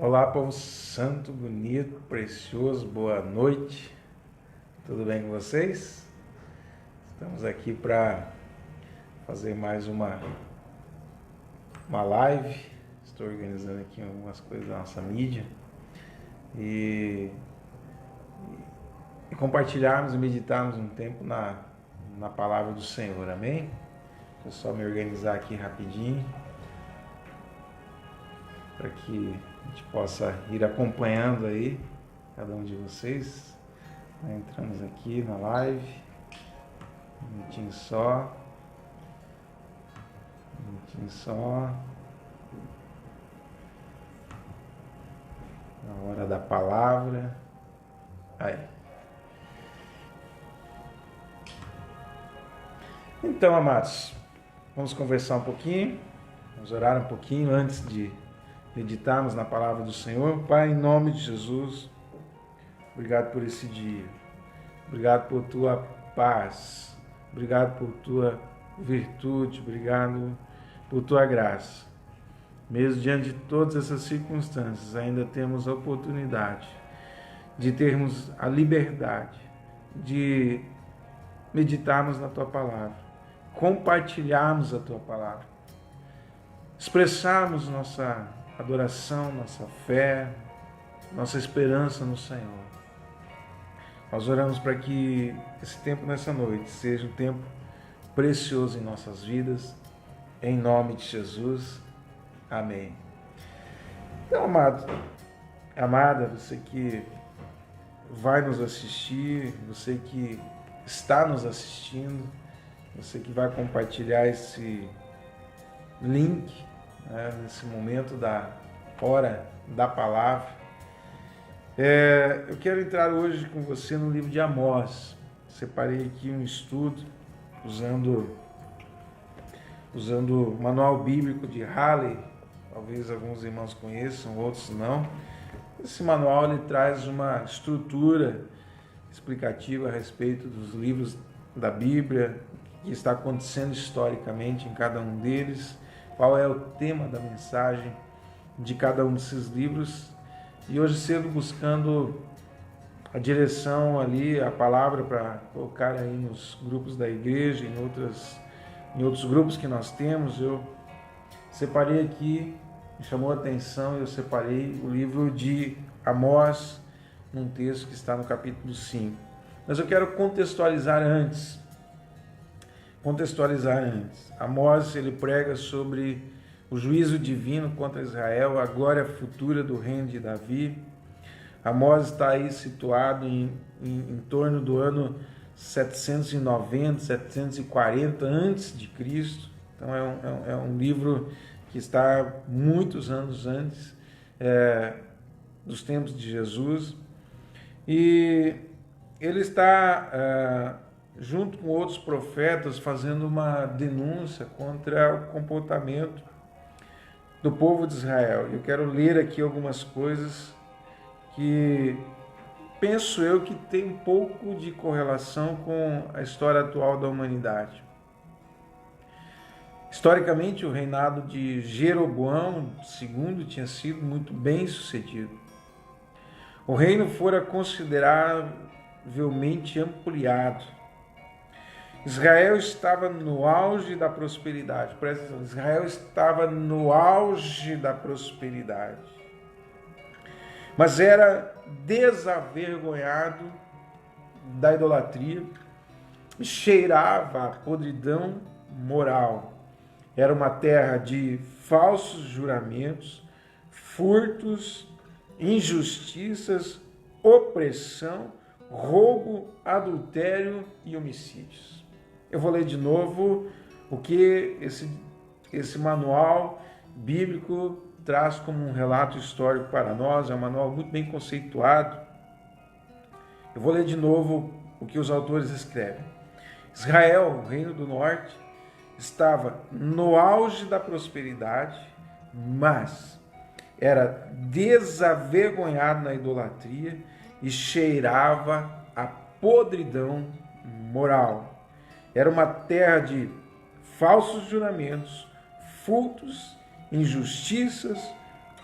Olá, povo santo, bonito, precioso, boa noite. Tudo bem com vocês? Estamos aqui para fazer mais uma live. Estou organizando aqui algumas coisas da nossa mídia e compartilharmos e meditarmos um tempo na palavra do Senhor, amém? Deixa eu só me organizar aqui rapidinho para que a gente possa ir acompanhando aí cada um de vocês. Entramos aqui na live, um minutinho só, na hora da palavra. Aí. Então, amados, vamos conversar um pouquinho, vamos orar um pouquinho antes de meditarmos na palavra do Senhor. Pai, em nome de Jesus, obrigado por esse dia, obrigado por tua paz, obrigado por tua virtude, obrigado por tua graça. Mesmo diante de todas essas circunstâncias, ainda temos a oportunidade de termos a liberdade de meditarmos na tua palavra, compartilharmos a tua palavra, expressarmos nossa adoração, nossa fé, nossa esperança no Senhor. Nós oramos para que esse tempo nessa noite seja um tempo precioso em nossas vidas, em nome de Jesus, amém. Então, amado, amada, você que vai nos assistir, você que está nos assistindo, você que vai compartilhar esse link, né, nesse momento da hora da palavra, eu quero entrar hoje com você no livro de Amós. Separei aqui um estudo usando o manual bíblico de Halley. Talvez alguns irmãos conheçam, outros não. Esse manual ele traz uma estrutura explicativa a respeito dos livros da Bíblia, o que está acontecendo historicamente em cada um deles, qual é o tema da mensagem de cada um desses livros. E hoje cedo, buscando a direção ali, a palavra para colocar aí nos grupos da igreja, em outros grupos que nós temos, eu separei aqui, me chamou a atenção, eu separei o livro de Amós, num texto que está no capítulo 5. Mas eu quero contextualizar antes. Amós, ele prega sobre o juízo divino contra Israel, a glória futura do reino de Davi. Amós está aí situado em torno do ano 790, 740 antes de Cristo. Então é um livro que está muitos anos antes dos tempos de Jesus. E ele está junto com outros profetas fazendo uma denúncia contra o comportamento do povo de Israel. Eu quero ler aqui algumas coisas que penso eu que tem um pouco de correlação com a história atual da humanidade. Historicamente, o reinado de Jeroboão II tinha sido muito bem sucedido. O reino fora consideravelmente ampliado. Israel estava no auge da prosperidade. Presta atenção, Israel estava no auge da prosperidade. Mas era desavergonhado da idolatria e cheirava a podridão moral. Era uma terra de falsos juramentos, furtos, injustiças, opressão, roubo, adultério e homicídios. Eu vou ler de novo o que esse manual bíblico traz como um relato histórico para nós. É um manual muito bem conceituado. Eu vou ler de novo o que os autores escrevem. Israel, o reino do norte, estava no auge da prosperidade, mas era desavergonhado na idolatria e cheirava a podridão moral. Era uma terra de falsos juramentos, furtos, injustiças,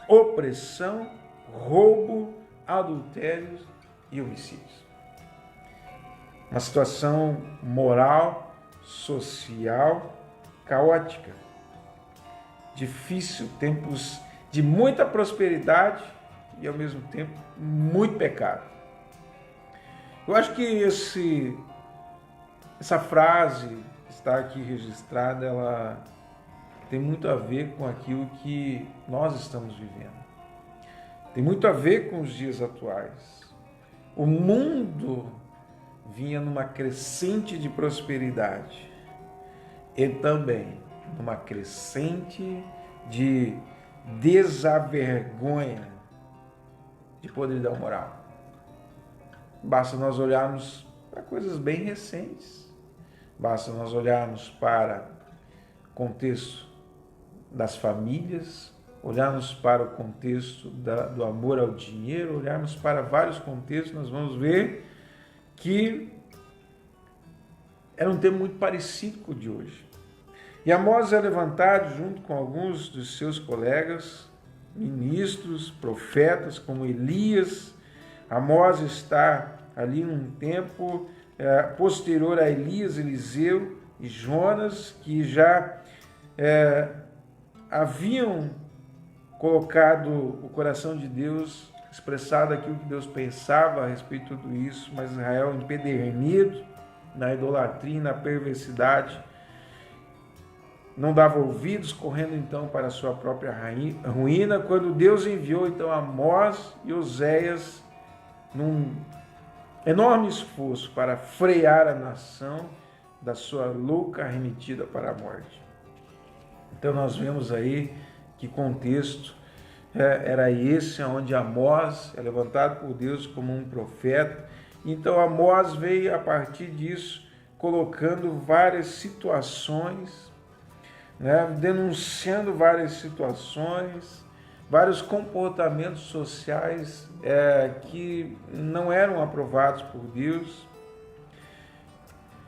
opressão roubo, adultérios e homicídios. Uma situação moral, social, caótica. Difícil, tempos de muita prosperidade e, ao mesmo tempo, muito pecado. Eu acho que essa frase que está aqui registrada, ela tem muito a ver com aquilo que nós estamos vivendo. Tem muito a ver com os dias atuais. O mundo vinha numa crescente de prosperidade e também numa crescente de desavergonha, de podridão moral. Basta nós olharmos para coisas bem recentes. Basta nós olharmos para o contexto das famílias, olharmos para o contexto do amor ao dinheiro, olharmos para vários contextos, nós vamos ver que era um tema muito parecido com o de hoje. E Amós é levantado junto com alguns dos seus colegas, ministros, profetas, como Elias. Amós está ali num tempo posterior a Elias, Eliseu e Jonas, que já haviam colocado o coração de Deus, expressado aquilo que Deus pensava a respeito de tudo isso, mas Israel empedernido na idolatria e na perversidade, não dava ouvidos, correndo então para a sua própria ruína, quando Deus enviou então Amós e Oséias num enorme esforço para frear a nação da sua louca arremetida para a morte. Então nós vemos aí que contexto era esse, onde Amós é levantado por Deus como um profeta. Então Amós veio a partir disso colocando várias situações, denunciando várias situações, vários comportamentos sociais que não eram aprovados por Deus.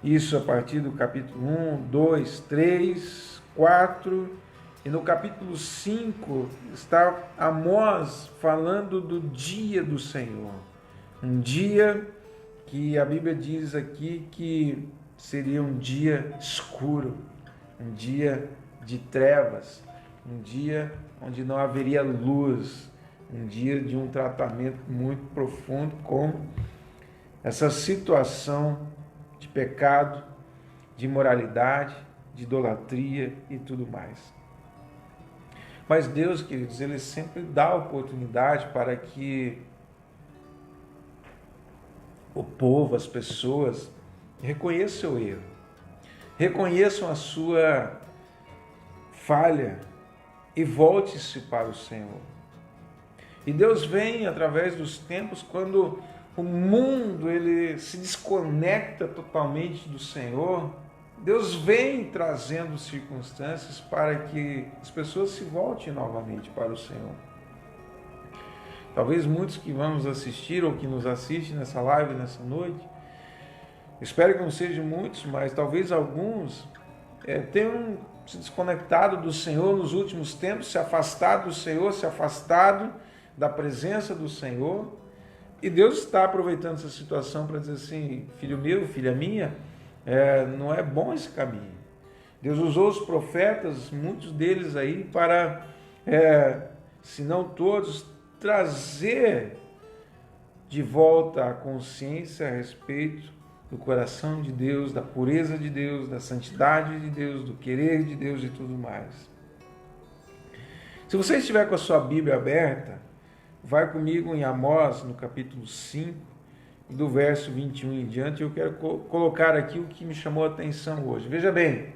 Isso a partir do capítulo 1, 2, 3, 4, e no capítulo 5 está Amós falando do dia do Senhor. Um dia que a Bíblia diz aqui que seria um dia escuro, um dia de trevas, um dia onde não haveria luz, um dia de um tratamento muito profundo com essa situação de pecado, de imoralidade, de idolatria e tudo mais. Mas Deus, queridos, Ele sempre dá oportunidade para que o povo, as pessoas, reconheçam o erro, reconheçam a sua falha e volte-se para o Senhor. E Deus vem através dos tempos, quando o mundo ele se desconecta totalmente do Senhor, Deus vem trazendo circunstâncias para que as pessoas se voltem novamente para o Senhor. Talvez muitos que vamos assistir ou que nos assistem nessa live, nessa noite, espero que não sejam muitos, mas talvez alguns tenham se desconectado do Senhor nos últimos tempos, se afastado do Senhor, se afastado da presença do Senhor. E Deus está aproveitando essa situação para dizer assim: filho meu, filha minha, não é bom esse caminho. Deus usou os profetas, muitos deles aí, para, se não todos, trazer de volta a consciência a respeito do coração de Deus, da pureza de Deus, da santidade de Deus, do querer de Deus e tudo mais. Se você estiver com a sua Bíblia aberta, vai comigo em Amós, no capítulo 5, do verso 21 em diante. Eu quero colocar aqui o que me chamou a atenção hoje. Veja bem,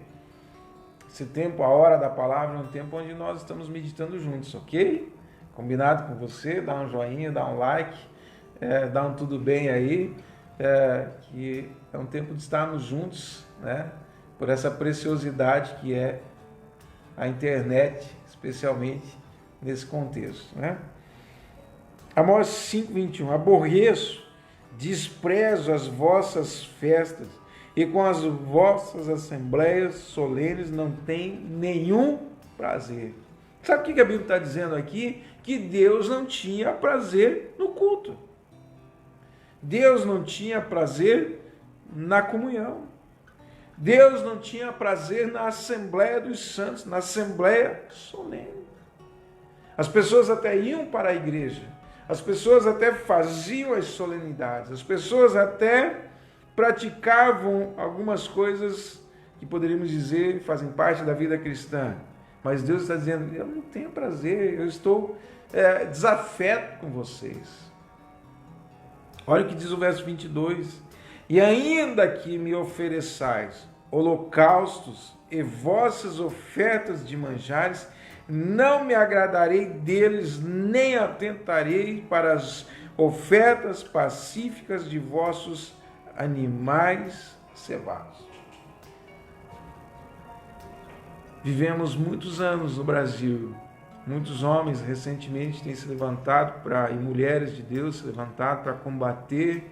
esse tempo, a hora da palavra, é um tempo onde nós estamos meditando juntos, ok? Combinado com você? Dá um joinha, dá um like, dá um tudo bem aí, que é um tempo de estarmos juntos, por essa preciosidade que é a internet, especialmente nesse contexto, Amós 5:21, aborreço, desprezo as vossas festas, e com as vossas assembleias solenes não tem nenhum prazer. Sabe o que a Bíblia está dizendo aqui? que Deus não tinha prazer no culto. Deus não tinha prazer na comunhão. Deus não tinha prazer na Assembleia dos Santos, na Assembleia solene. As pessoas até iam para a igreja, as pessoas até faziam as solenidades, as pessoas até praticavam algumas coisas que poderíamos dizer fazem parte da vida cristã. Mas Deus está dizendo, eu não tenho prazer, eu estou desafeto com vocês. Olha o que diz o verso 22. E ainda que me ofereçais holocaustos e vossas ofertas de manjares, não me agradarei deles, nem atentarei para as ofertas pacíficas de vossos animais cevados. Vivemos muitos anos no Brasil, muitos homens recentemente têm se levantado e mulheres de Deus se levantado para combater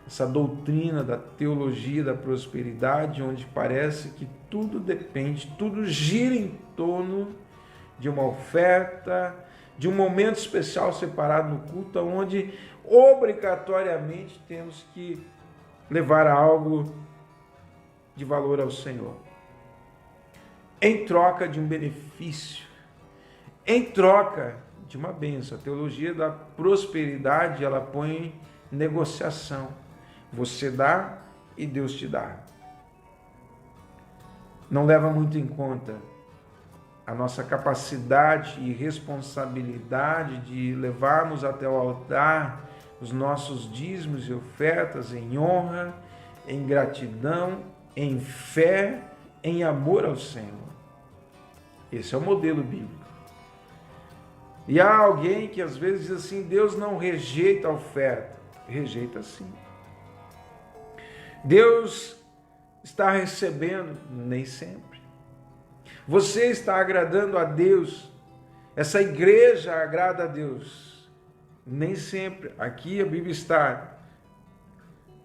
essa doutrina da teologia da prosperidade, onde parece que tudo depende, tudo gira em torno de uma oferta, de um momento especial separado no culto, onde obrigatoriamente temos que levar algo de valor ao Senhor, em troca de um benefício, em troca de uma bênção. A teologia da prosperidade, ela põe negociação. Você dá e Deus te dá. Não leva muito em conta a nossa capacidade e responsabilidade de levarmos até o altar os nossos dízimos e ofertas em honra, em gratidão, em fé, em amor ao Senhor. Esse é o modelo bíblico. E há alguém que às vezes diz assim, Deus não rejeita a oferta. Rejeita sim. Deus está recebendo? Nem sempre. Você está agradando a Deus? Essa igreja agrada a Deus? Nem sempre. Aqui a Bíblia está,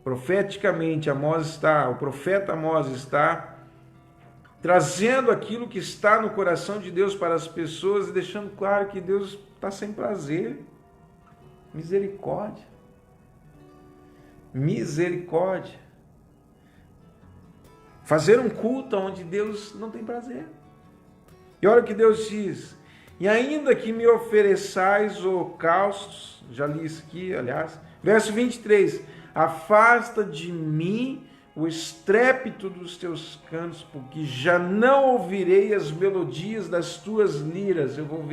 profeticamente, o profeta Amós está trazendo aquilo que está no coração de Deus para as pessoas e deixando claro que Deus está sem prazer. Misericórdia. Misericórdia. Fazer um culto onde Deus não tem prazer. E olha o que Deus diz. E ainda que me ofereçais holocaustos, já li isso aqui, aliás, verso 23, afasta de mim o estrépito dos teus cantos, porque já não ouvirei as melodias das tuas liras. Eu vou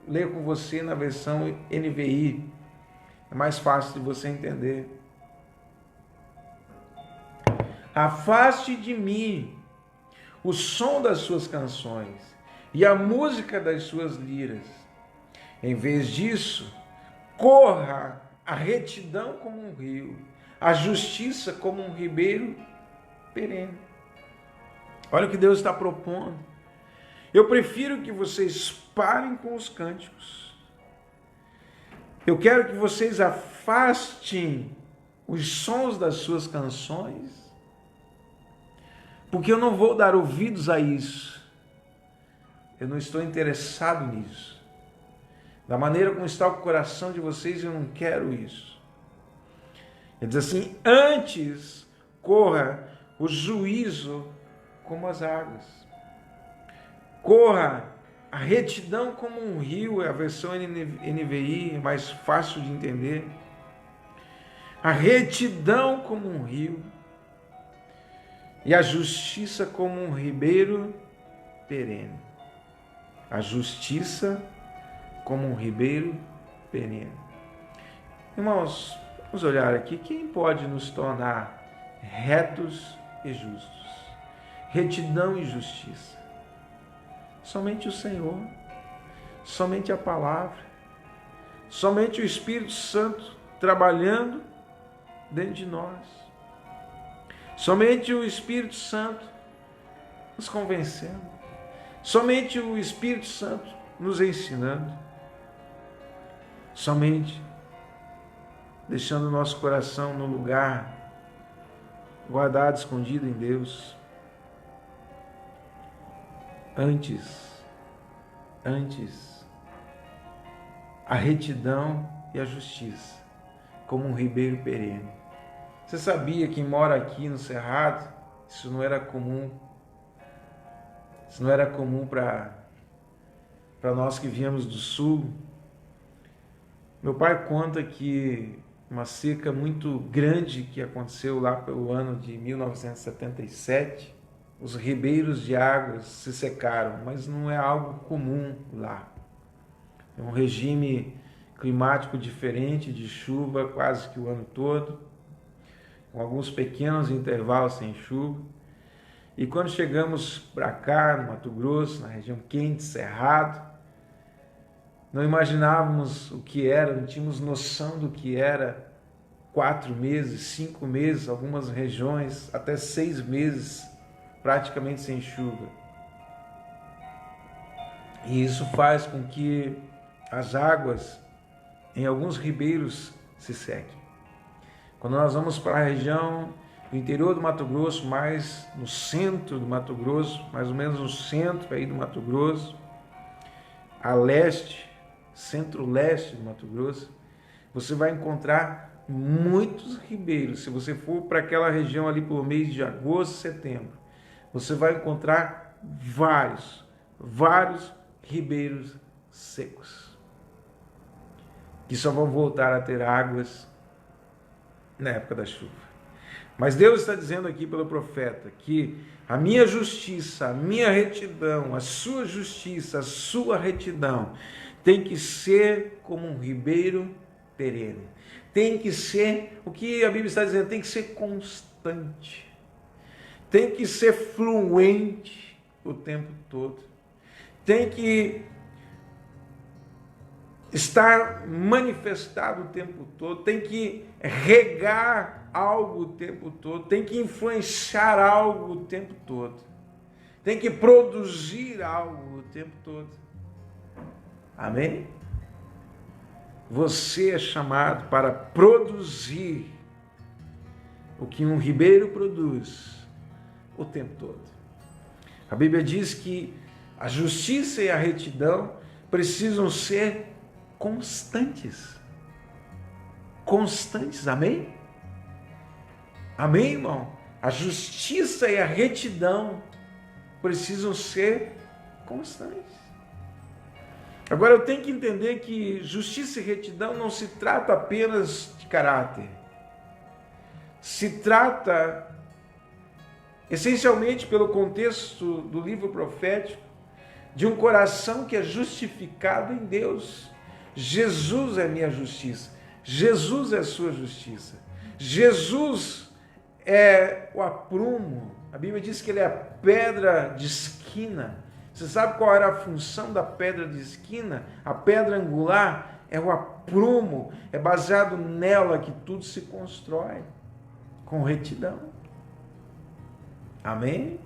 ler com você na versão NVI, é mais fácil de você entender. Afaste de mim o som das suas canções e a música das suas liras. Em vez disso, corra a retidão como um rio, a justiça como um ribeiro perene. Olha o que Deus está propondo. Eu prefiro que vocês parem com os cânticos. Eu quero que vocês afastem os sons das suas canções, porque eu não vou dar ouvidos a isso. Eu não estou interessado nisso. Da maneira como está o coração de vocês, eu não quero isso. Ele diz assim, antes corra o juízo como as águas. Corra a retidão como um rio, é a versão NVI, é mais fácil de entender. A retidão como um rio e a justiça como um ribeiro perene. A justiça como um ribeiro perene. Irmãos, vamos olhar aqui, quem pode nos tornar retos e justos? Retidão e justiça. Somente o Senhor, somente a palavra, somente o Espírito Santo trabalhando dentro de nós. Somente o Espírito Santo nos convencendo. Somente o Espírito Santo nos ensinando. Somente deixando o nosso coração no lugar guardado, escondido em Deus. Antes a retidão e a justiça, como um ribeiro perene. Você sabia que mora aqui no Cerrado, isso não era comum. Isso não era comum para nós que viemos do sul. Meu pai conta que uma seca muito grande que aconteceu lá pelo ano de 1977, os ribeiros de águas se secaram, mas não é algo comum lá. É um regime climático diferente, de chuva quase que o ano todo, com alguns pequenos intervalos sem chuva. E quando chegamos para cá, no Mato Grosso, na região quente, Cerrado, não imaginávamos o que era, não tínhamos noção do que era 4 meses, 5 meses, algumas regiões até 6 meses praticamente sem chuva. E isso faz com que as águas em alguns ribeiros se sequem. Quando nós vamos para a região do interior do Mato Grosso, mais no centro do Mato Grosso, mais ou menos no centro aí do Mato Grosso, a leste, centro-leste do Mato Grosso, você vai encontrar muitos ribeiros. Se você for para aquela região ali pelo mês de agosto, setembro, você vai encontrar vários ribeiros secos, que só vão voltar a ter águas na época da chuva. Mas Deus está dizendo aqui pelo profeta que a minha justiça, a minha retidão, a sua justiça, a sua retidão tem que ser como um ribeiro perene. Tem que ser, o que a Bíblia está dizendo, tem que ser constante. Tem que ser fluente o tempo todo. Tem que estar manifestado o tempo todo, tem que regar algo o tempo todo, tem que influenciar algo o tempo todo, tem que produzir algo o tempo todo. Amém? Você é chamado para produzir o que um ribeiro produz o tempo todo. A Bíblia diz que a justiça e a retidão precisam ser constantes. Constantes, amém? Amém, irmão? A justiça e a retidão precisam ser constantes. Agora eu tenho que entender que justiça e retidão não se trata apenas de caráter. Se trata, essencialmente pelo contexto do livro profético, de um coração que é justificado em Deus. Jesus é minha justiça. Jesus é a sua justiça. Jesus é o aprumo. A Bíblia diz que ele é a pedra de esquina. Você sabe qual era a função da pedra de esquina? A pedra angular é o aprumo. É baseado nela que tudo se constrói com retidão. Amém?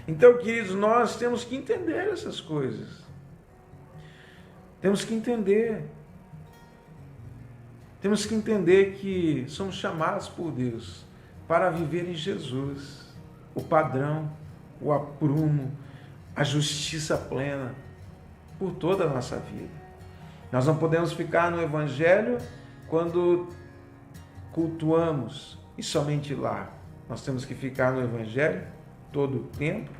Então, queridos, nós temos que entender essas coisas. Temos que entender. Temos que entender que somos chamados por Deus para viver em Jesus, o padrão, o aprumo, a justiça plena por toda a nossa vida. Nós não podemos ficar no Evangelho quando cultuamos e somente lá. Nós temos que ficar no Evangelho todo o tempo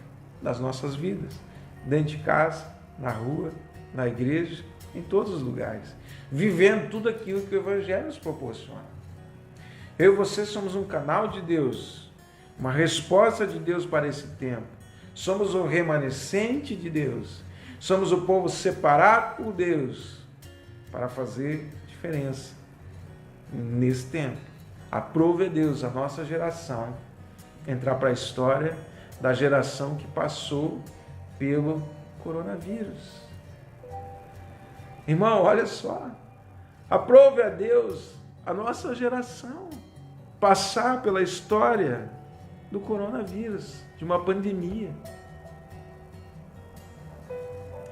das nossas vidas, dentro de casa, na rua, na igreja, em todos os lugares, vivendo tudo aquilo que o Evangelho nos proporciona. Eu e você somos um canal de Deus, uma resposta de Deus para esse tempo. Somos o remanescente de Deus, somos o povo separado por Deus para fazer diferença nesse tempo. Aprove a Deus a nossa geração entrar para a história da geração que passou pelo coronavírus. Irmão, olha só, aprove a Deus a nossa geração passar pela história do coronavírus, de uma pandemia.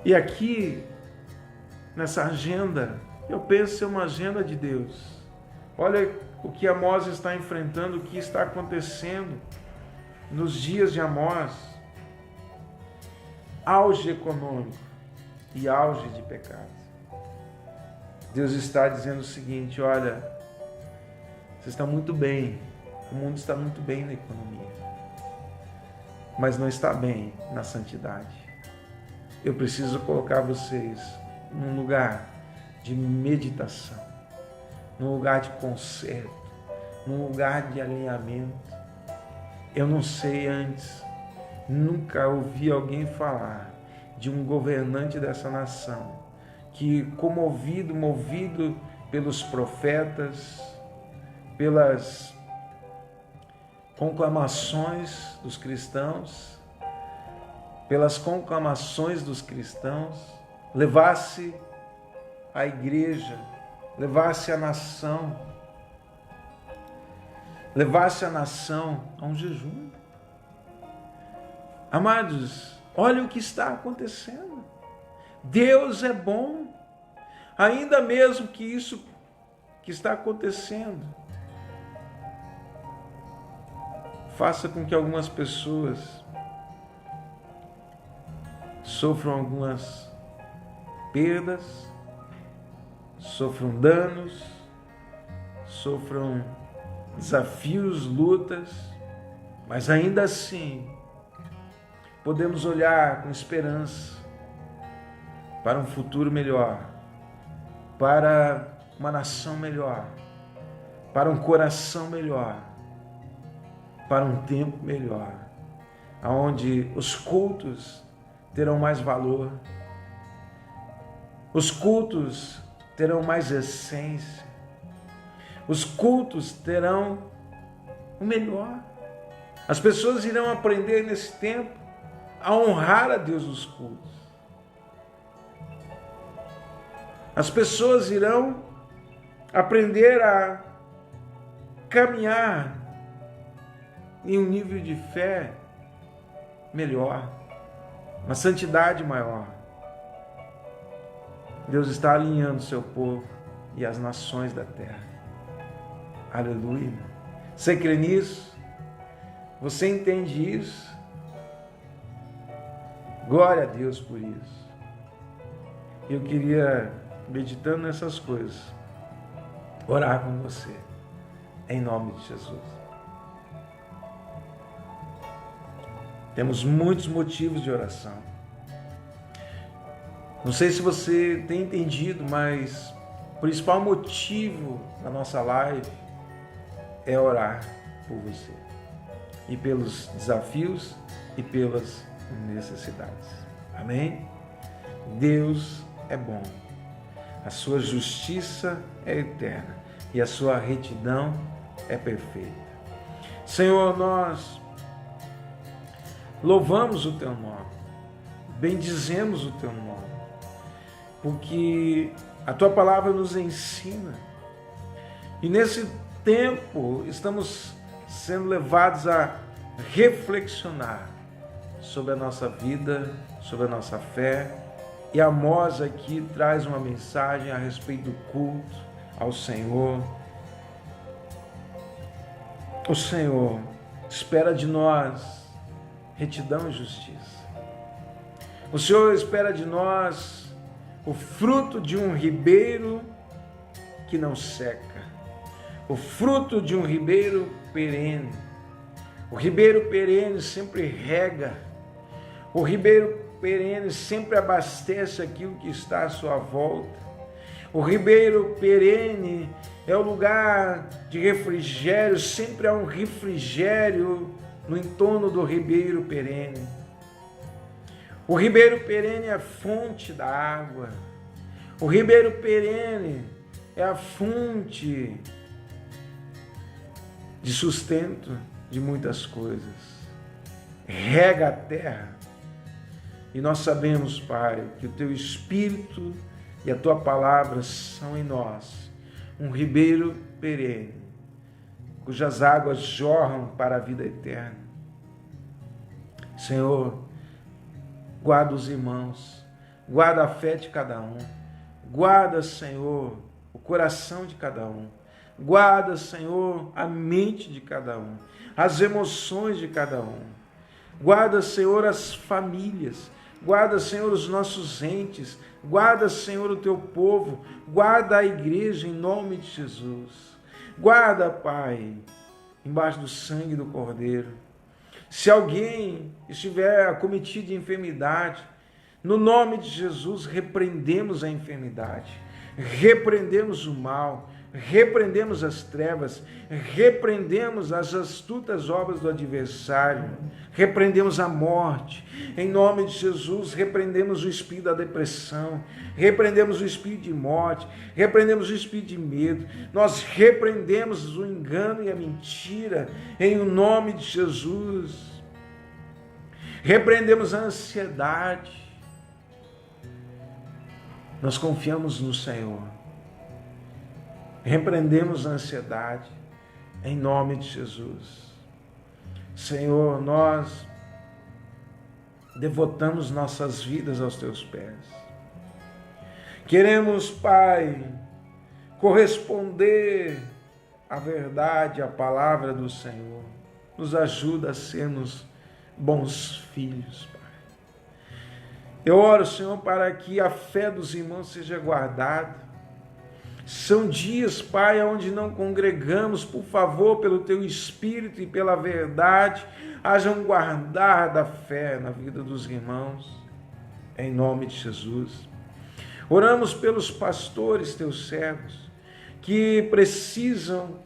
E aqui, nessa agenda, eu penso ser uma agenda de Deus. Olha o que Amós está enfrentando, o que está acontecendo nos dias de Amós. Auge econômico e auge de pecado. Deus está dizendo o seguinte: olha, você está muito bem, o mundo está muito bem na economia, mas não está bem na santidade. Eu preciso colocar vocês num lugar de meditação, num lugar de conserto, num lugar de alinhamento. Eu não sei antes, nunca ouvi alguém falar de um governante dessa nação que, movido pelos profetas, pelas conclamações dos cristãos, levasse a igreja, levasse a nação a um jejum. Amados, olha o que está acontecendo. Deus é bom, ainda mesmo que isso que está acontecendo faça com que algumas pessoas sofram algumas perdas, sofram danos, sofram desafios, lutas, mas ainda assim podemos olhar com esperança para um futuro melhor, para uma nação melhor, para um coração melhor, para um tempo melhor, onde os cultos terão mais valor, os cultos terão mais essência, os cultos terão o melhor. As pessoas irão aprender nesse tempo a honrar a Deus nos cultos. As pessoas irão aprender a caminhar em um nível de fé melhor, uma santidade maior. Deus está alinhando o seu povo e as nações da terra. Aleluia. Você crê nisso? Você entende isso? Glória a Deus por isso. Eu queria, meditando nessas coisas, orar com você, em nome de Jesus. Temos muitos motivos de oração. Não sei se você tem entendido, mas o principal motivo da nossa live é orar por você, e pelos desafios e pelas necessidades. Amém? Deus é bom, a sua justiça é eterna e a sua retidão é perfeita. Senhor, nós louvamos o teu nome, bendizemos o teu nome, porque a tua palavra nos ensina, e nesse tempo estamos sendo levados a reflexionar sobre a nossa vida, sobre a nossa fé, e Amós aqui traz uma mensagem a respeito do culto ao Senhor. O Senhor espera de nós retidão e justiça. O Senhor espera de nós o fruto de um ribeiro que não seca, o fruto de um ribeiro perene. O ribeiro perene sempre rega, o ribeiro perene sempre abastece aquilo que está à sua volta. O ribeiro perene é o lugar de refrigério, sempre há um refrigério no entorno do ribeiro perene. O ribeiro perene é a fonte da água. O ribeiro perene é a fonte de sustento de muitas coisas. Rega a terra. E nós sabemos, Pai, que o teu Espírito e a tua palavra são em nós um ribeiro perene, cujas águas jorram para a vida eterna. Senhor, guarda os irmãos, guarda a fé de cada um, guarda, Senhor, o coração de cada um, guarda, Senhor, a mente de cada um, as emoções de cada um, guarda, Senhor, as famílias, Guarda, Senhor, os nossos entes. Guarda, Senhor, o teu povo. Guarda a igreja em nome de Jesus. Guarda, Pai, embaixo do sangue do Cordeiro. Se alguém estiver acometido de enfermidade, no nome de Jesus, repreendemos a enfermidade, repreendemos o mal, repreendemos as trevas, repreendemos as astutas obras do adversário, repreendemos a morte. Em nome de Jesus, repreendemos o espírito da depressão, repreendemos o espírito de morte, repreendemos o espírito de medo. Nós repreendemos o engano e a mentira em nome de Jesus. Repreendemos a ansiedade. Nós confiamos no Senhor. Repreendemos a ansiedade em nome de Jesus. Senhor, nós devotamos nossas vidas aos teus pés. Queremos, Pai, corresponder à verdade, à palavra do Senhor. Nos ajuda a sermos bons filhos, Pai. Eu oro, Senhor, para que a fé dos irmãos seja guardada. São dias, Pai, onde não congregamos. Por favor, pelo Teu Espírito e pela verdade, haja um guardar da fé na vida dos irmãos, em nome de Jesus. Oramos pelos pastores, Teus servos, que precisam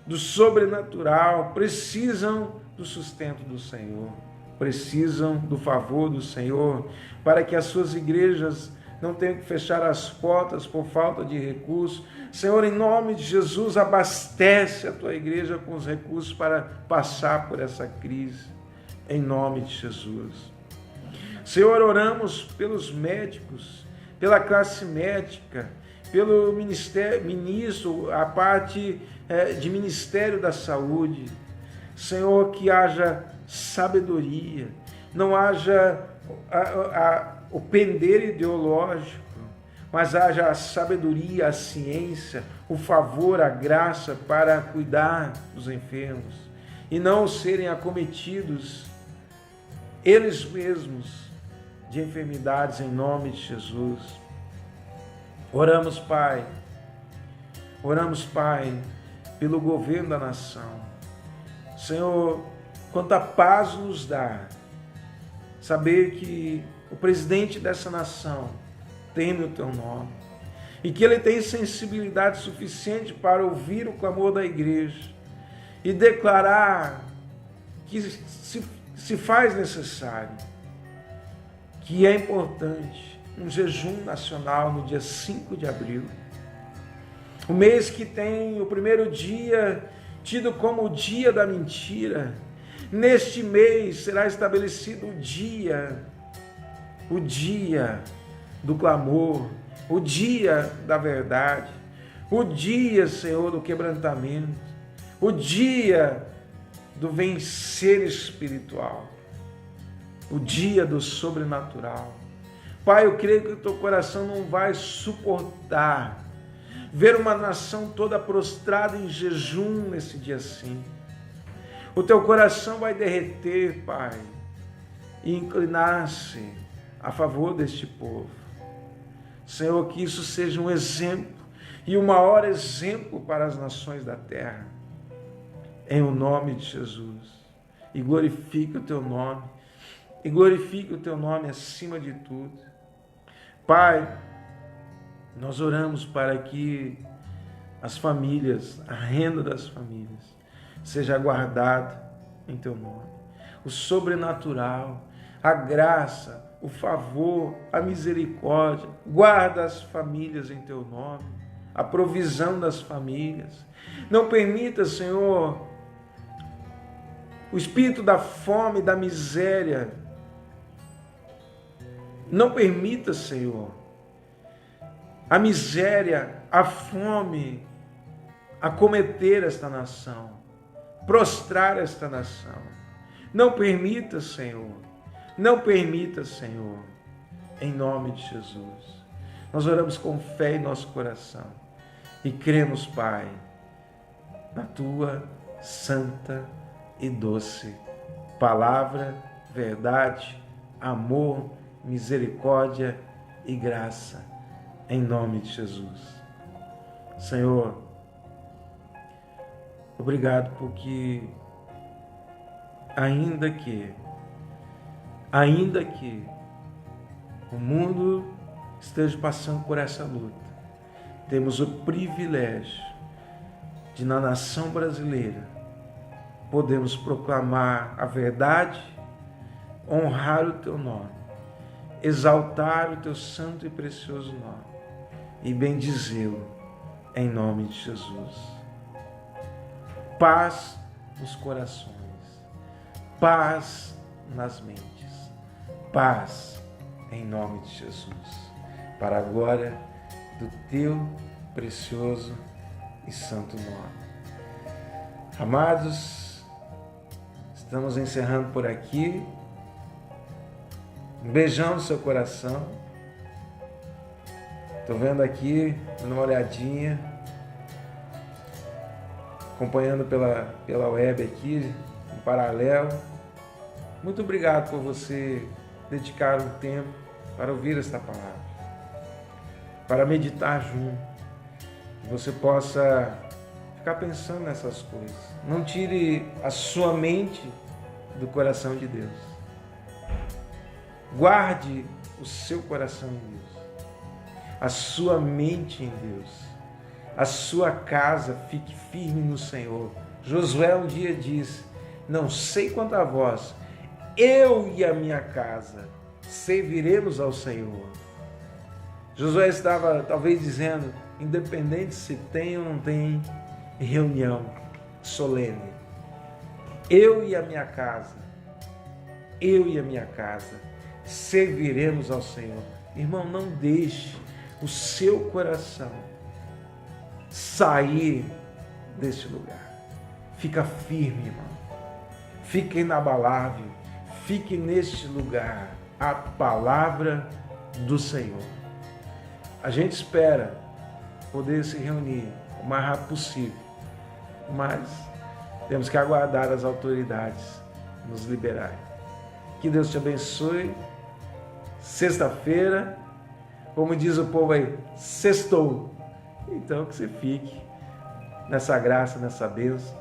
do sobrenatural, precisam do sustento do Senhor, precisam do favor do Senhor, para que as suas igrejas não tenham que fechar as portas por falta de recursos. Senhor, em nome de Jesus, abastece a tua igreja com os recursos para passar por essa crise, em nome de Jesus. Senhor, oramos pelos médicos, pela classe médica, pelo ministro, a parte de Ministério da Saúde. Senhor, que haja sabedoria, não haja o pender ideológico, mas haja a sabedoria, a ciência, o favor, a graça para cuidar dos enfermos e não serem acometidos eles mesmos de enfermidades, em nome de Jesus. Oramos, Pai, pelo governo da nação. Senhor, quanta paz nos dá saber que o presidente dessa nação teme o Teu nome e que ele tem sensibilidade suficiente para ouvir o clamor da igreja e declarar que se faz necessário, que é importante um jejum nacional no dia 5 de abril, o mês que tem o primeiro dia tido como o dia da mentira. Neste mês será estabelecido o dia do clamor, o dia da verdade, o dia, Senhor, do quebrantamento, o dia do vencer espiritual, o dia do sobrenatural. Pai, eu creio que o teu coração não vai suportar ver uma nação toda prostrada em jejum nesse dia assim. O teu coração vai derreter, Pai, e inclinar-se a favor deste povo. Senhor, que isso seja um exemplo e o maior exemplo para as nações da terra. Em o nome de Jesus. E glorifique o teu nome. E glorifique o teu nome acima de tudo. Pai, nós oramos para que as famílias, a renda das famílias, seja guardada em teu nome. O sobrenatural, a graça, o favor, a misericórdia, guarda as famílias em teu nome, a provisão das famílias. Não permita, Senhor, o espírito da fome, da miséria. Não permita, Senhor, a miséria, a fome acometer esta nação, prostrar esta nação. Não permita, Senhor, em nome de Jesus. Nós oramos com fé em nosso coração e cremos, Pai, na tua santa e doce palavra, verdade, amor, misericórdia e graça, em nome de Jesus. Senhor, obrigado porque ainda que o mundo esteja passando por essa luta, temos o privilégio de, na nação brasileira, podemos proclamar a verdade, honrar o teu nome, exaltar o teu santo e precioso nome e bendizê-lo em nome de Jesus. Paz nos corações, paz nas mentes, paz em nome de Jesus, para a glória do teu precioso e santo nome. Amados, estamos encerrando por aqui. Um beijão no seu coração. Estou vendo aqui, dando uma olhadinha, acompanhando pela web aqui, em paralelo. Muito obrigado por você dedicar um tempo para ouvir esta palavra, para meditar junto, que você possa ficar pensando nessas coisas. Não tire a sua mente do coração de Deus. Guarde o seu coração em Deus, a sua mente em Deus, a sua casa fique firme no Senhor. Josué um dia disse: não sei quanto a vós, eu e a minha casa serviremos ao Senhor. Josué estava talvez dizendo, independente se tem ou não tem reunião solene, eu e a minha casa serviremos ao Senhor. Irmão, não deixe o seu coração sair deste lugar. Fica firme, irmão. Fica inabalável. Fique neste lugar. A palavra do Senhor. A gente espera poder se reunir o mais rápido possível, mas temos que aguardar as autoridades nos liberarem. Que Deus te abençoe. Sexta-feira, como diz o povo aí, sextou. Então que você fique nessa graça, nessa bênção,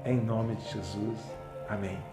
em nome de Jesus. Amém.